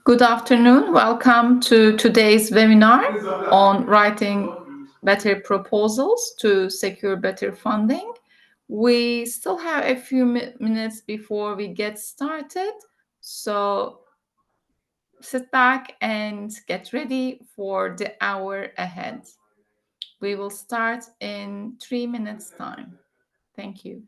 Good afternoon. Welcome to today's webinar on writing better proposals to secure better funding. We still have a few minutes before we get started, so sit back and get ready for the hour ahead. We will start in 3 minutes' time. Thank you.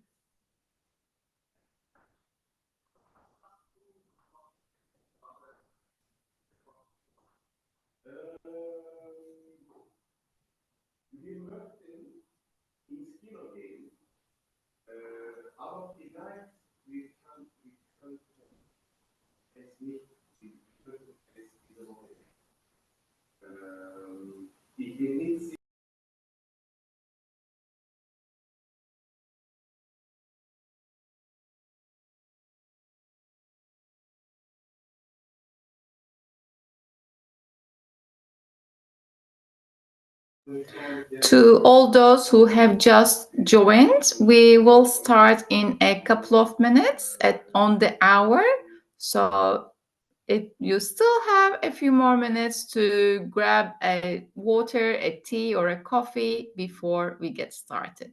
To all those who have just joined, we will start in a couple of minutes on the hour. So if you still have a few more minutes to grab a water, a tea, or a coffee before we get started.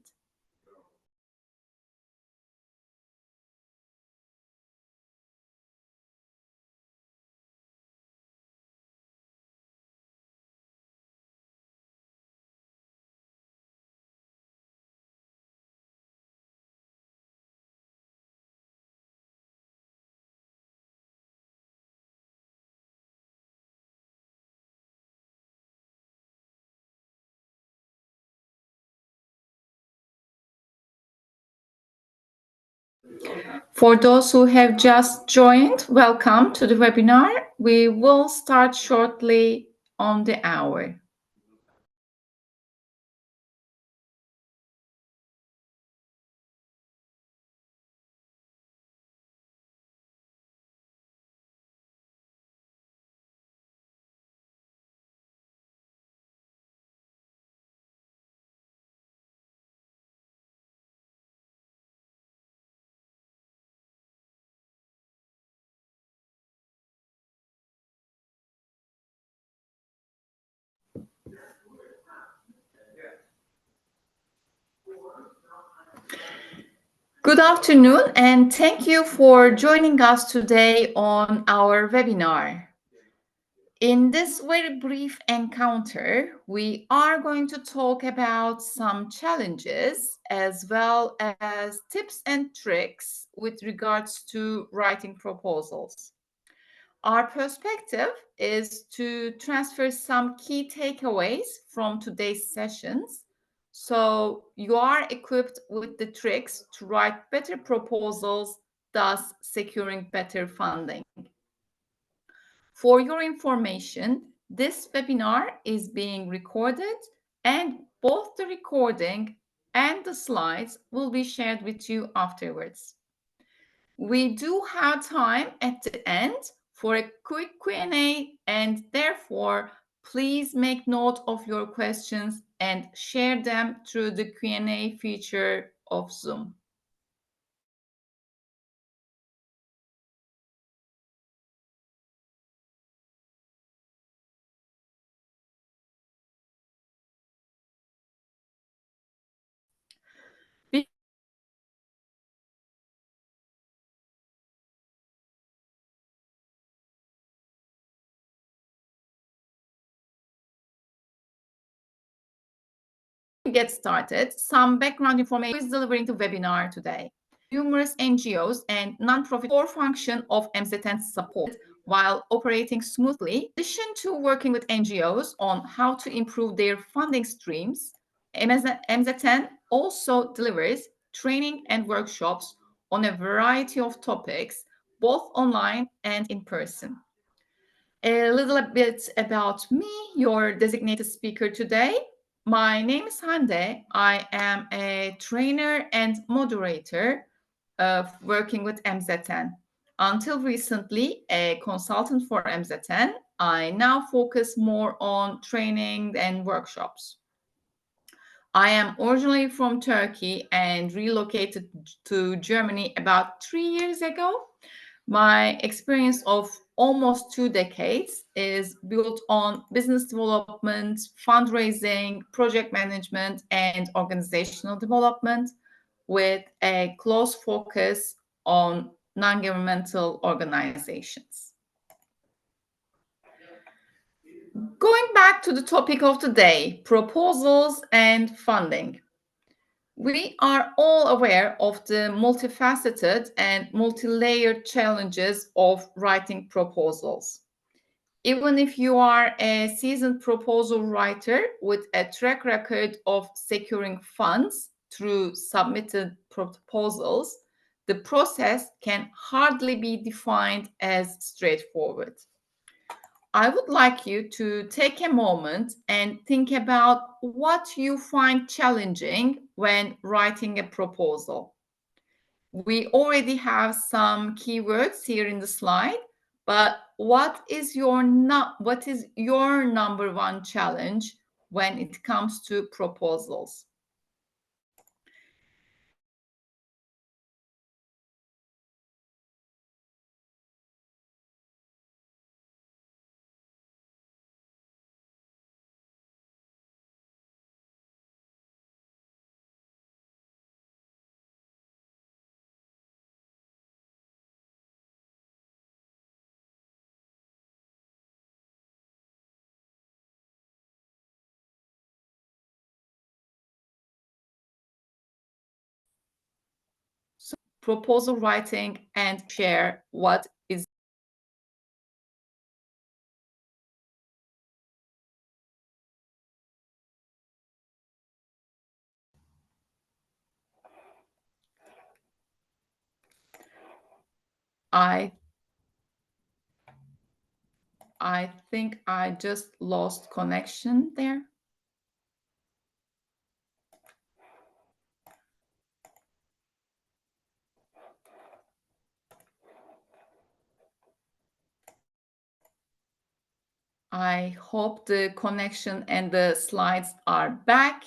For those who have just joined, welcome to the webinar. We will start shortly on the hour. Good afternoon, and thank you for joining us today on our webinar. In this very brief encounter, we are going to talk about some challenges as well as tips and tricks with regards to writing proposals. Our perspective is to transfer some key takeaways from today's sessions, so you are equipped with the tricks to write better proposals, thus securing better funding. For your information, this webinar is being recorded, and both the recording and the slides will be shared with you afterwards. We do have time at the end for a quick Q&A, and therefore, please make note of your questions and share them through the Q&A feature of Zoom. Get started, some background information is delivering the webinar today. Numerous NGOs and non-profit core function of MZN support while operating smoothly. In addition to working with NGOs on how to improve their funding streams, MZN also delivers training and workshops on a variety of topics, both online and in person. A little bit about me, your designated speaker today. My name is Hande. I am a trainer and moderator working with MZN. Until recently, a consultant for MZN, I now focus more on training and workshops. I am originally from Turkey and relocated to Germany about 3 years ago. My experience of almost 2 decades is built on business development, fundraising, project management, and organizational development with a close focus on non-governmental organizations. Going back to the topic of the day, proposals and funding. We are all aware of the multifaceted and multi-layered challenges of writing proposals. Even if you are a seasoned proposal writer with a track record of securing funds through submitted proposals, the process can hardly be defined as straightforward. I would like you to take a moment and think about what you find challenging when writing a proposal. We already have some keywords here in the slide, but what is your number one challenge when it comes to proposals? So, proposal writing and share what is. I think I just lost connection there. I hope the connection and the slides are back.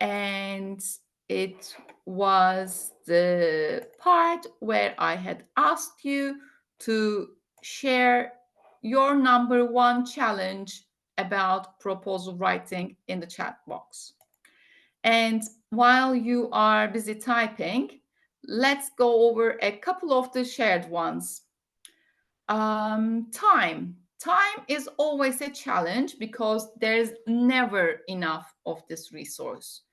And it was the part where I had asked you to share your number one challenge about proposal writing in the chat box. And while you are busy typing, let's go over a couple of the shared ones. Time. Time is always a challenge because there's never enough of this resource.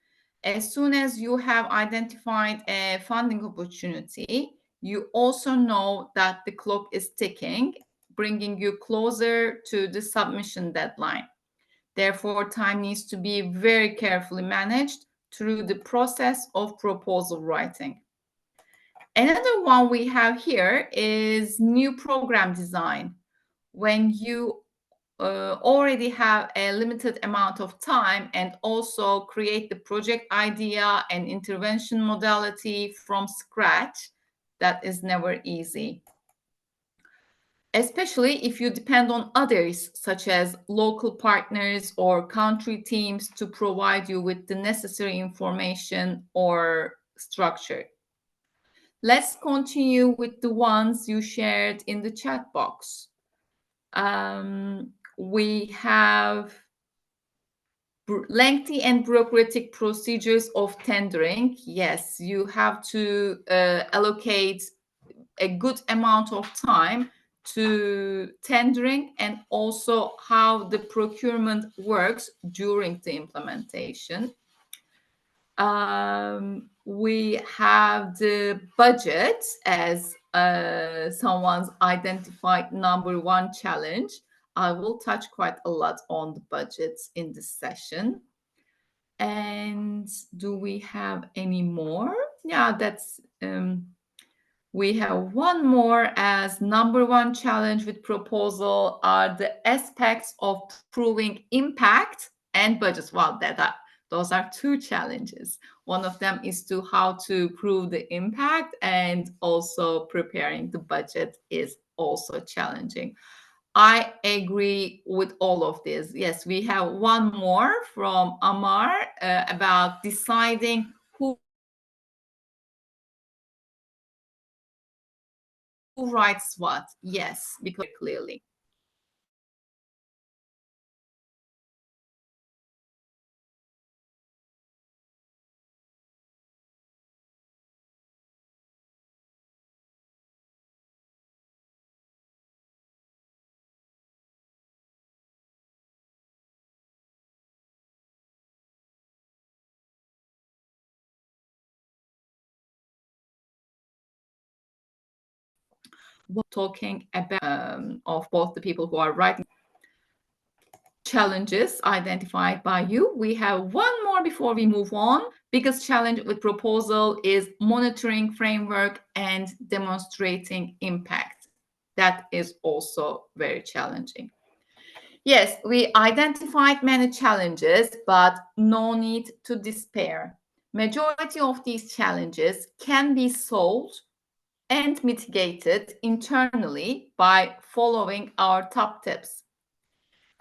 As soon as you have identified a funding opportunity, you also know that the clock is ticking, bringing you closer to the submission deadline. Therefore, time needs to be very carefully managed through the process of proposal writing. Another one we have here is new program design. When you already have a limited amount of time and also create the project idea and intervention modality from scratch, that is never easy. Especially if you depend on others, such as local partners or country teams, to provide you with the necessary information or structure. Let's continue with the ones you shared in the chat box. We have lengthy and bureaucratic procedures of tendering. Yes, you have to allocate a good amount of time to tendering and also how the procurement works during the implementation. We have the budget as someone's identified number one challenge. I will touch quite a lot on the budgets in this session. And do we have any more? Yeah, that's we have one more as number one challenge with proposal are the aspects of proving impact and budgets. Well, those are two challenges. One of them is to how to prove the impact, and also preparing the budget is also challenging. I agree with all of this. Yes, we have one more from Amar about deciding who writes what. Yes, because clearly. Talking about of both the people who are writing challenges identified by you. We have one more before we move on. Biggest challenge with proposal is monitoring framework and demonstrating impact. That is also very challenging. Yes, we identified many challenges, but no need to despair. Majority of these challenges can be solved and mitigated internally by following our top tips.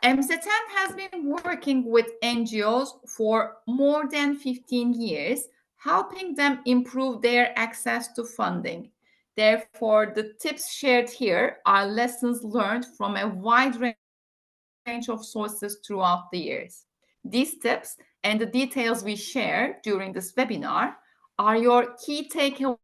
MZN has been working with NGOs for more than 15 years, helping them improve their access to funding. Therefore, the tips shared here are lessons learned from a wide range of sources throughout the years. These tips and the details we share during this webinar are your key takeaways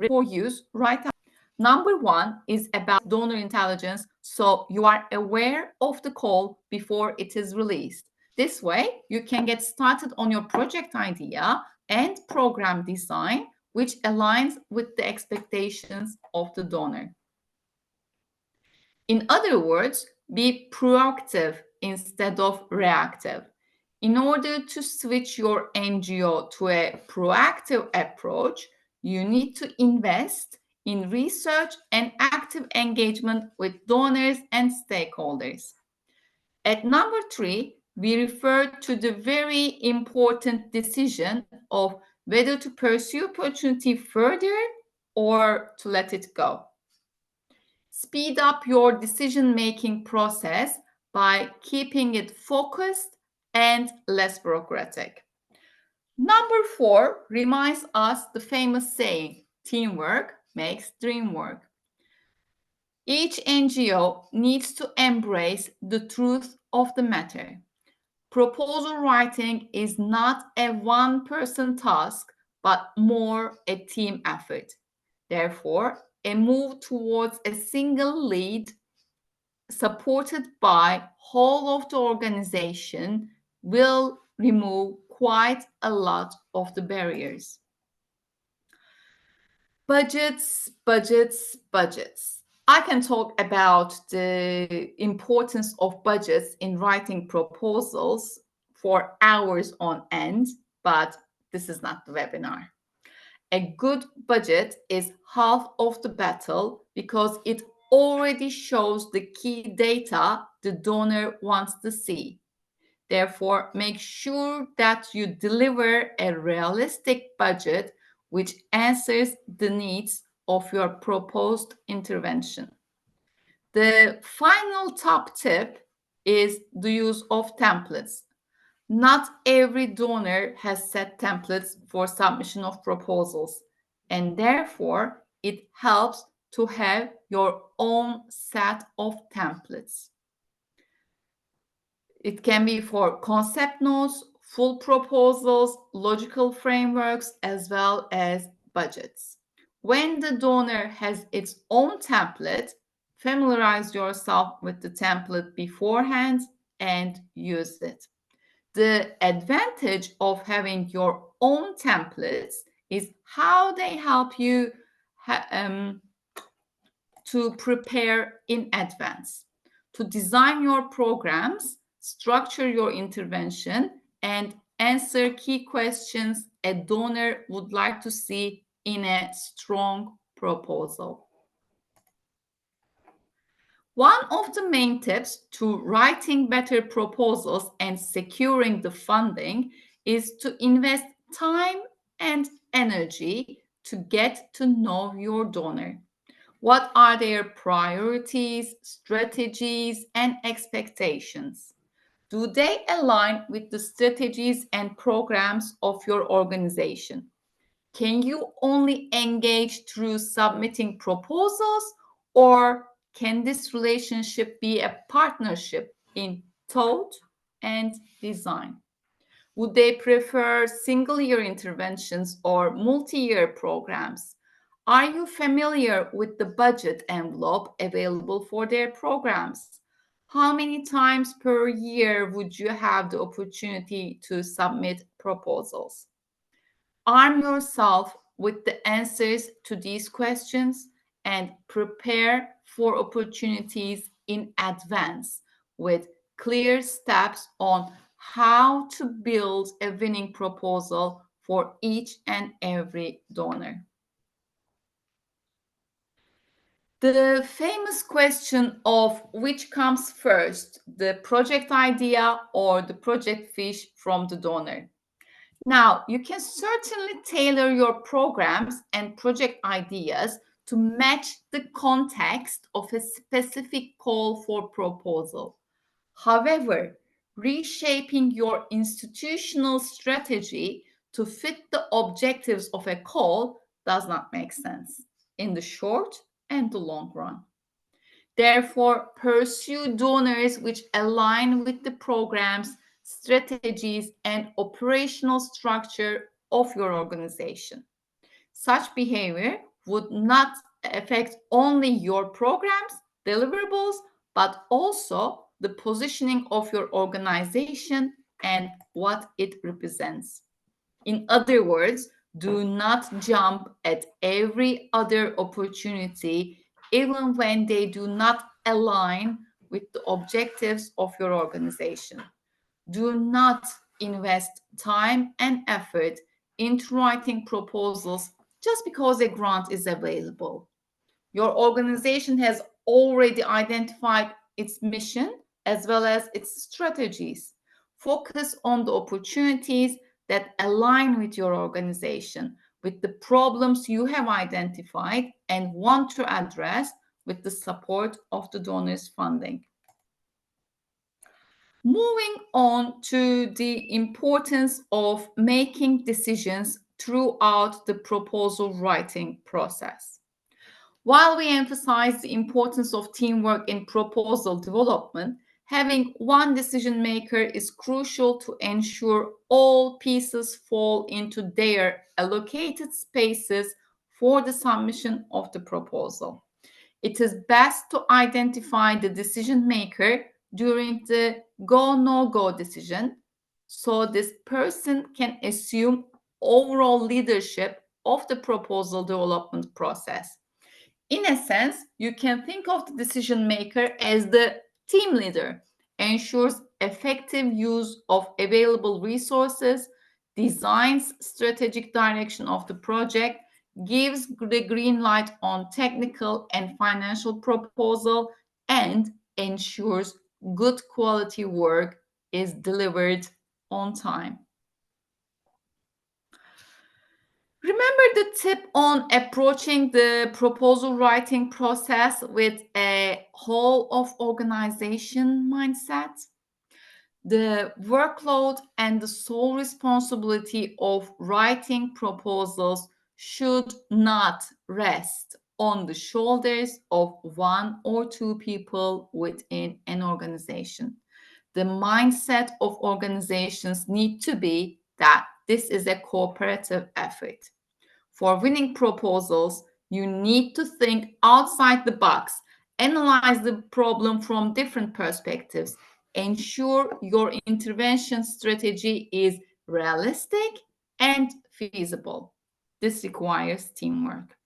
for use right now. Number one is about donor intelligence, so you are aware of the call before it is released. This way, you can get started on your project idea and program design, which aligns with the expectations of the donor. In other words, be proactive instead of reactive. In order to switch your NGO to a proactive approach, you need to invest in research and active engagement with donors and stakeholders. At number three, we refer to the very important decision of whether to pursue opportunity further or to let it go. Speed up your decision-making process by keeping it focused and less bureaucratic. Number four reminds us the famous saying, teamwork makes dream work. Each NGO needs to embrace the truth of the matter. Proposal writing is not a one-person task, but more a team effort. Therefore, a move towards a single lead supported by whole of the organization will remove quite a lot of the barriers. Budgets, budgets, budgets. I can talk about the importance of budgets in writing proposals for hours on end, but this is not the webinar. A good budget is half of the battle because it already shows the key data the donor wants to see. Therefore, make sure that you deliver a realistic budget which answers the needs of your proposed intervention. The final top tip is the use of templates. Not every donor has set templates for submission of proposals, and therefore it helps to have your own set of templates. It can be for concept notes, full proposals, logical frameworks, as well as budgets. When the donor has its own template, familiarize yourself with the template beforehand and use it. The advantage of having your own templates is how they help you to prepare in advance, to design your programs, structure your intervention, and answer key questions a donor would like to see in a strong proposal. One of the main tips to writing better proposals and securing the funding is to invest time and energy to get to know your donor. What are their priorities, strategies, and expectations? Do they align with the strategies and programs of your organization? Can you only engage through submitting proposals, or can this relationship be a partnership in thought and design? Would they prefer single year interventions or multi year programs? Are you familiar with the budget envelope available for their programs? How many times per year would you have the opportunity to submit proposals? Arm yourself with the answers to these questions and prepare for opportunities in advance with clear steps on how to build a winning proposal for each and every donor. The famous question of which comes first, the project idea or the project fish from the donor. Now, you can certainly tailor your programs and project ideas to match the context of a specific call for proposal. However, reshaping your institutional strategy to fit the objectives of a call does not make sense in the short and the long run. Therefore, pursue donors which align with the programs, strategies, and operational structure of your organization. Such behavior would not affect only your programs, deliverables, but also the positioning of your organization and what it represents. In other words, do not jump at every other opportunity, even when they do not align with the objectives of your organization. Do not invest time and effort into writing proposals just because a grant is available. Your organization has already identified its mission as well as its strategies. Focus on the opportunities that align with your organization, with the problems you have identified and want to address with the support of the donors' funding. Moving on to the importance of making decisions throughout the proposal writing process. While we emphasize the importance of teamwork in proposal development, having one decision maker is crucial to ensure all pieces fall into their allocated spaces for the submission of the proposal. It is best to identify the decision maker during the go/no-go decision, so this person can assume overall leadership of the proposal development process. In a sense, you can think of the decision maker as the team leader, ensures effective use of available resources, designs strategic direction of the project, gives the green light on technical and financial proposal, and ensures good quality work is delivered on time. Remember the tip on approaching the proposal writing process with a whole of organization mindset? The workload and the sole responsibility of writing proposals should not rest on the shoulders of one or two people within an organization. The mindset of organizations need to be that this is a cooperative effort. For winning proposals, you need to think outside the box, analyze the problem from different perspectives, ensure your intervention strategy is realistic and feasible. This requires teamwork.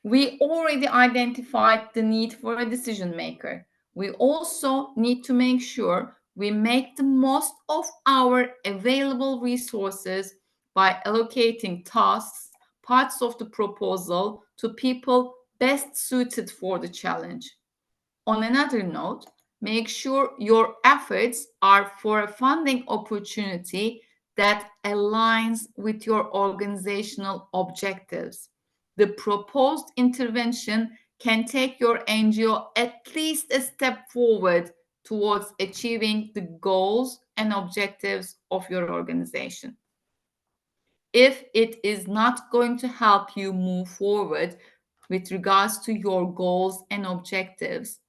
We already identified the need for a decision maker. We also need to make sure we make the most of our available resources by allocating tasks, parts of the proposal to people best suited for the challenge. On another note, make sure your efforts are for a funding opportunity that aligns with your organizational objectives. The proposed intervention can take your NGO at least a step forward towards achieving the goals and objectives of your organization. If it is not going to help you move forward with regards to your goals and objectives,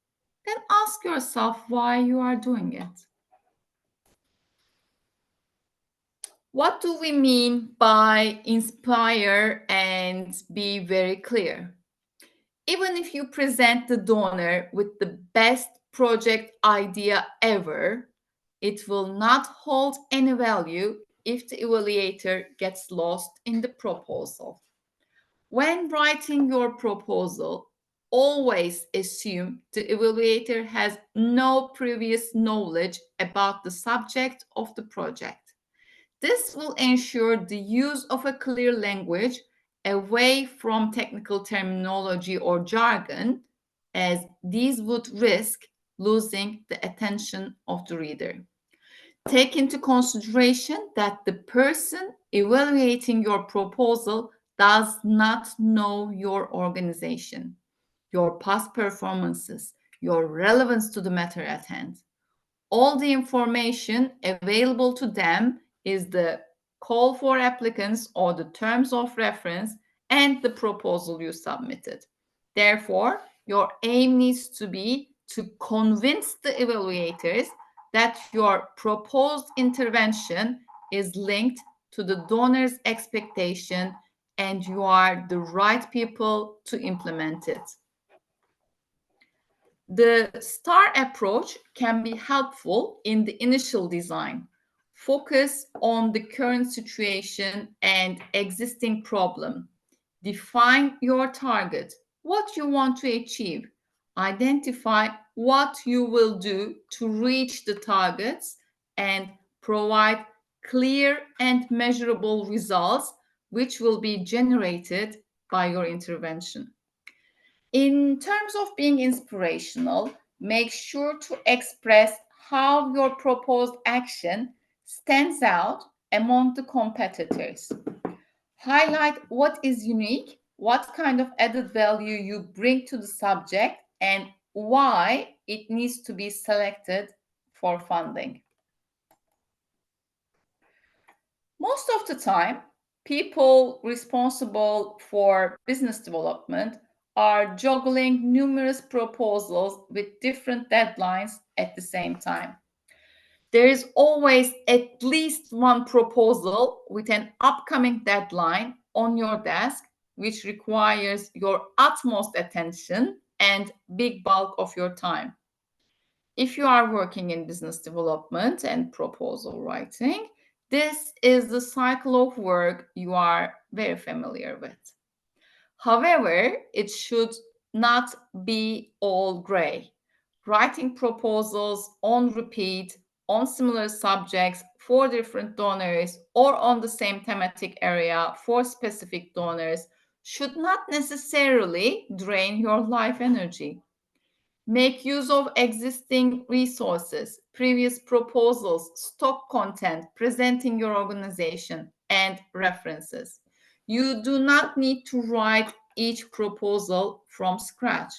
then ask yourself why you are doing it. What do we mean by inspire and be very clear? Even if you present the donor with the best project idea ever, it will not hold any value if the evaluator gets lost in the proposal. When writing your proposal, always assume the evaluator has no previous knowledge about the subject of the project. This will ensure the use of a clear language away from technical terminology or jargon, as these would risk losing the attention of the reader. Take into consideration that the person evaluating your proposal does not know your organization, your past performances, your relevance to the matter at hand. All the information available to them is the call for applicants or the terms of reference and the proposal you submitted. Therefore, your aim needs to be to convince the evaluators that your proposed intervention is linked to the donor's expectation and you are the right people to implement it. The STAR approach can be helpful in the initial design. Focus on the current situation and existing problem. Define your target, what you want to achieve. Identify what you will do to reach the targets and provide clear and measurable results which will be generated by your intervention. In terms of being inspirational, make sure to express how your proposed action stands out among the competitors. Highlight what is unique, what kind of added value you bring to the subject, and why it needs to be selected for funding. Most of the time, people responsible for business development are juggling numerous proposals with different deadlines at the same time. There is always at least one proposal with an upcoming deadline on your desk, which requires your utmost attention and big bulk of your time. If you are working in business development and proposal writing, this is the cycle of work you are very familiar with. However, it should not be all gray. Writing proposals on repeat on similar subjects for different donors or on the same thematic area for specific donors should not necessarily drain your life energy. Make use of existing resources, previous proposals, stock content, presenting your organization, and references. You do not need to write each proposal from scratch.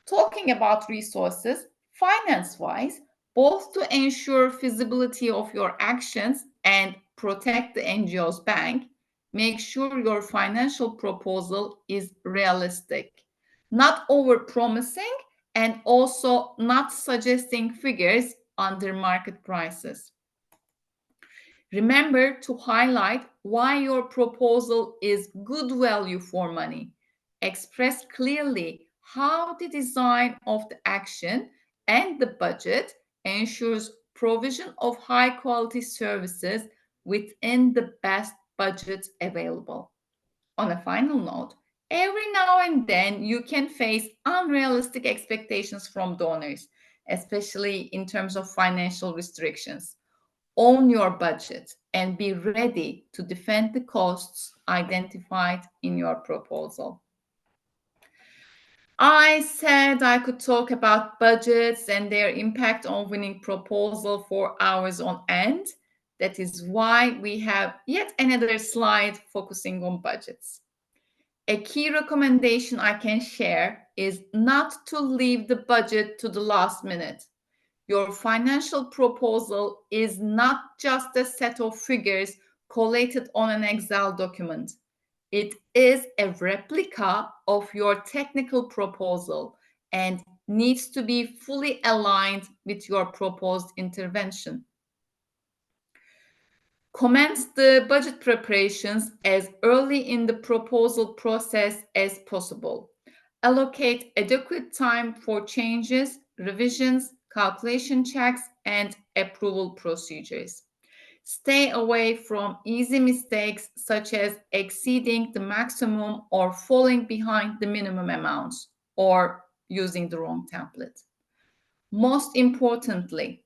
Talking about resources, finance-wise, both to ensure feasibility of your actions and protect the NGO's bank, make sure your financial proposal is realistic, not over-promising, and also not suggesting figures under market prices. Remember to highlight why your proposal is good value for money. Express clearly how the design of the action and the budget ensures provision of high quality services within the best budget available. On a final note, every now and then you can face unrealistic expectations from donors, especially in terms of financial restrictions. Own your budget and be ready to defend the costs identified in your proposal. I said I could talk about budgets and their impact on winning proposal for hours on end. That is why we have yet another slide focusing on budgets. A key recommendation I can share is not to leave the budget to the last minute. Your financial proposal is not just a set of figures collated on an Excel document. It is a replica of your technical proposal and needs to be fully aligned with your proposed intervention. Commence the budget preparations as early in the proposal process as possible. Allocate adequate time for changes, revisions, calculation checks, and approval procedures. Stay away from easy mistakes such as exceeding the maximum or falling behind the minimum amounts or using the wrong template. Most importantly,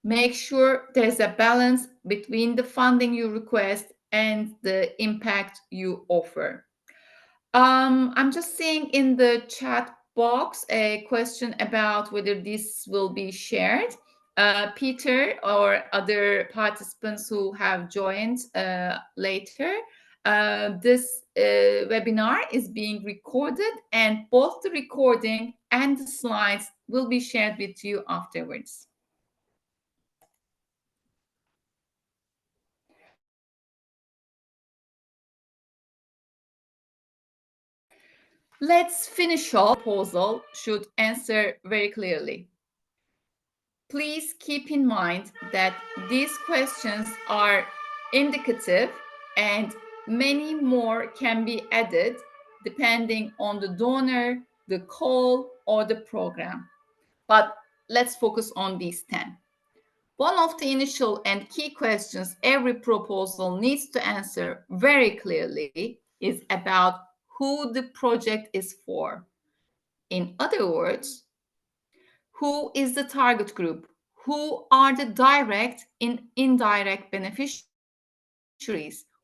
make sure there's a balance between the funding you request and the impact you offer. I'm just seeing in the chat box a question about whether this will be shared. Peter or other participants who have joined later, this webinar is being recorded, and both the recording and the slides will be shared with you afterwards. Let's finish off. Proposal should answer very clearly. Please keep in mind that these questions are indicative and many more can be added depending on the donor, the call, or the program. But let's focus on these 10. One of the initial and key questions every proposal needs to answer very clearly is about who the project is for. In other words, who is the target group? Who are the direct and indirect beneficiaries?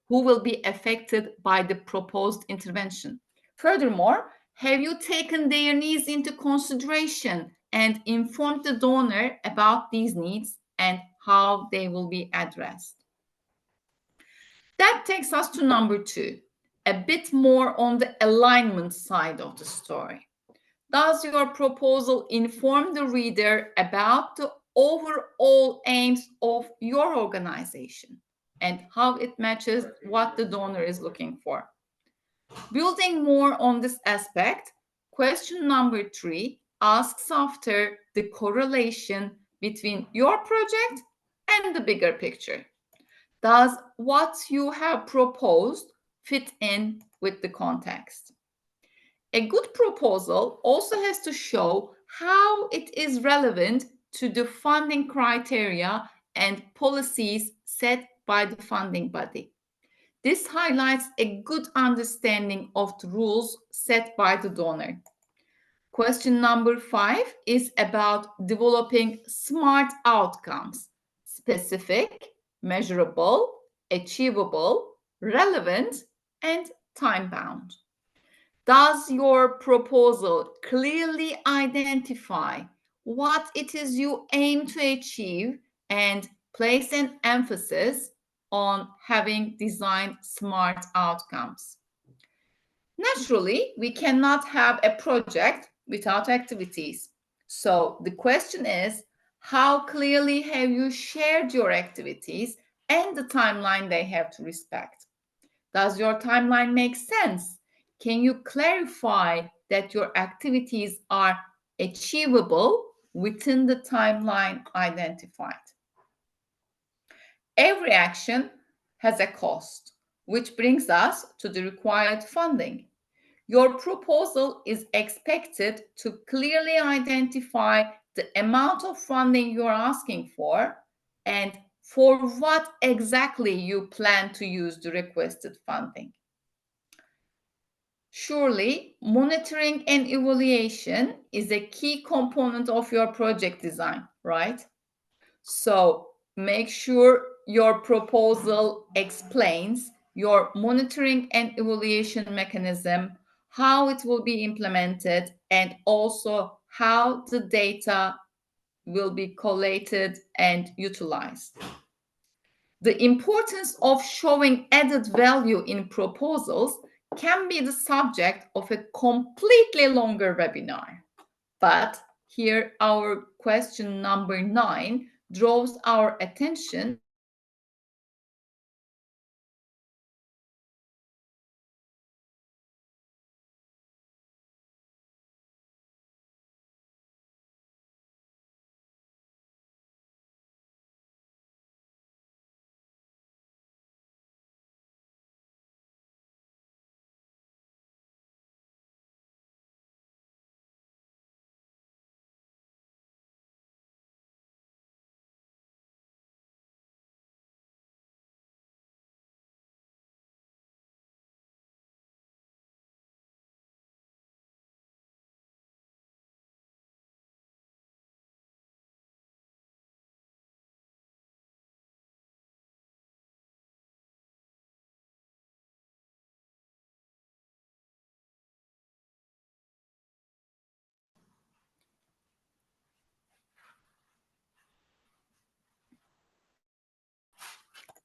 Who will be affected by the proposed intervention? Furthermore, have you taken their needs into consideration and informed the donor about these needs and how they will be addressed? That takes us to number 2, a bit more on the alignment side of the story. Does your proposal inform the reader about the overall aims of your organization and how it matches what the donor is looking for? Building more on this aspect, question number 3 asks after the correlation between your project and the bigger picture. Does what you have proposed fit in with the context? A good proposal also has to show how it is relevant to the funding criteria and policies set by the funding body. This highlights a good understanding of the rules set by the donor. Question number 5 is about developing SMART outcomes: specific, measurable, achievable, relevant, and time-bound. Does your proposal clearly identify what it is you aim to achieve and place an emphasis on having designed SMART outcomes? Naturally, we cannot have a project without activities. So the question is, how clearly have you shared your activities and the timeline they have to respect? Does your timeline make sense? Can you clarify that your activities are achievable within the timeline identified? Every action has a cost, which brings us to the required funding. Your proposal is expected to clearly identify the amount of funding you're asking for and for what exactly you plan to use the requested funding. Surely, monitoring and evaluation is a key component of your project design, right? So make sure your proposal explains your monitoring and evaluation mechanism, how it will be implemented, and also how the data will be collated and utilized. The importance of showing added value in proposals can be the subject of a completely longer webinar. But here our question number 9 draws our attention.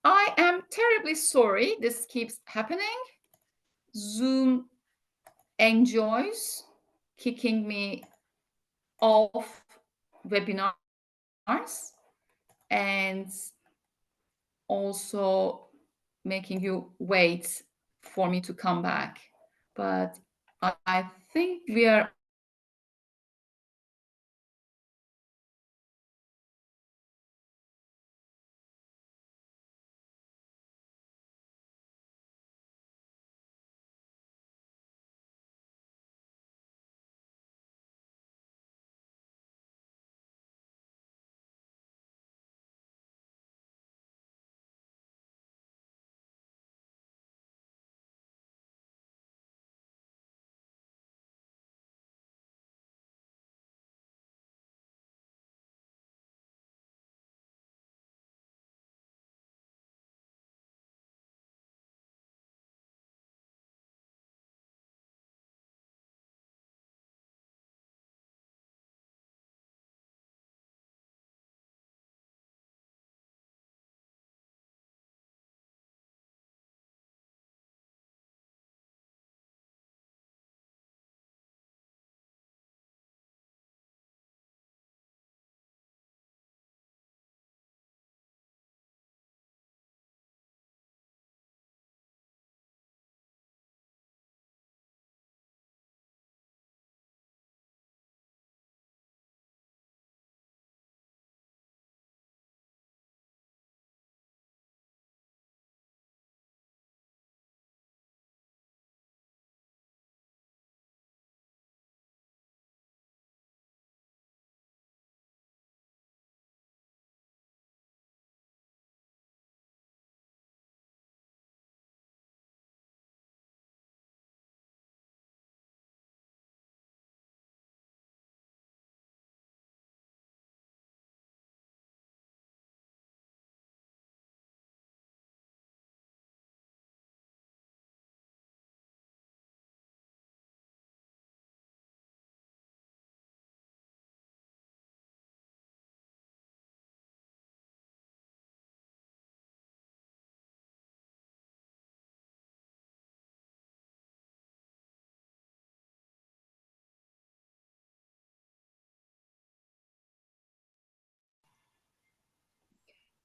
I am terribly sorry this keeps happening. Zoom enjoys kicking me off webinars and also making you wait for me to come back. But I think we are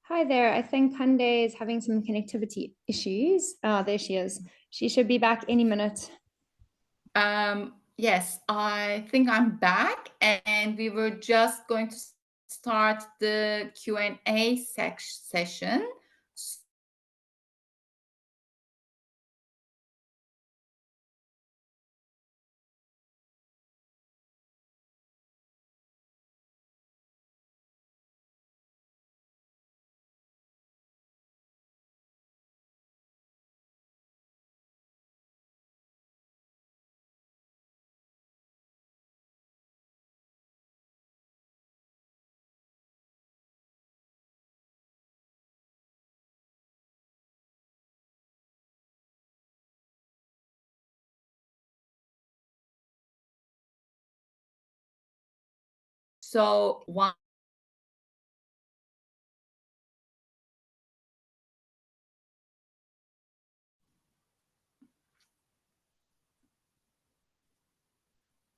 Hi there. I think Hande is having some connectivity issues. There she is. She should be back any minute. Yes, I think I'm back, and we were just going to start the Q&A session. So one.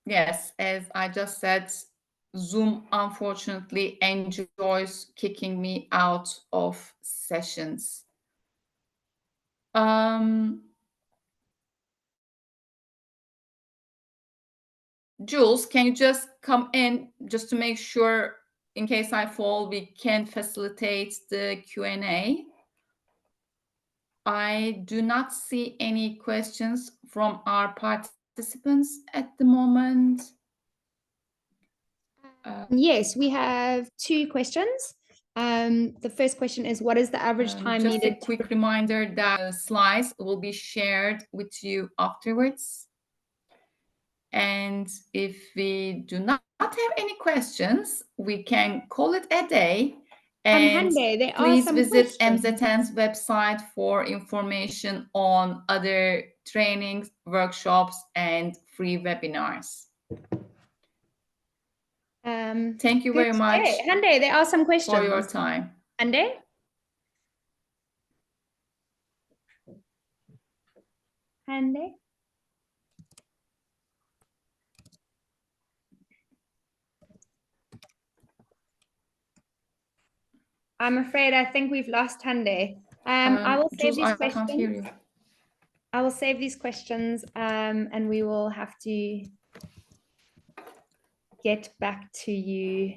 Yes, as I just said, Zoom unfortunately enjoys kicking me out of sessions. Jules, can you just come in just to make sure, in case I fall, we can facilitate the Q&A? I do not see any questions from our participants at the moment. Yes, we have 2 questions. The first question is, what is the average time Just needed? a quick reminder that slides will be shared with you afterwards. And if we do not have any questions, we can call it a day. And Hande, there are please some visit questions. MZN's website for information on other trainings, workshops, and free webinars. Thank you very much Hande, there are some questions for your time. Hande? Hande? I'm afraid I think we've lost Hande. I will save Jules, these I can't hear questions. you. I will save these questions and we will have to get back to you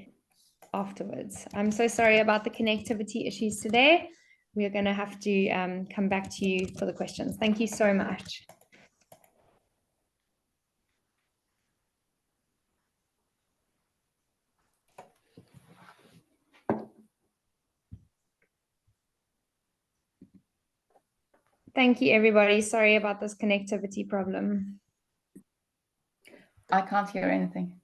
afterwards. I'm so sorry about the connectivity issues today. We are going to have to come back to you for the questions. Thank you so much. Thank you, everybody. Sorry about this connectivity problem. I can't hear anything.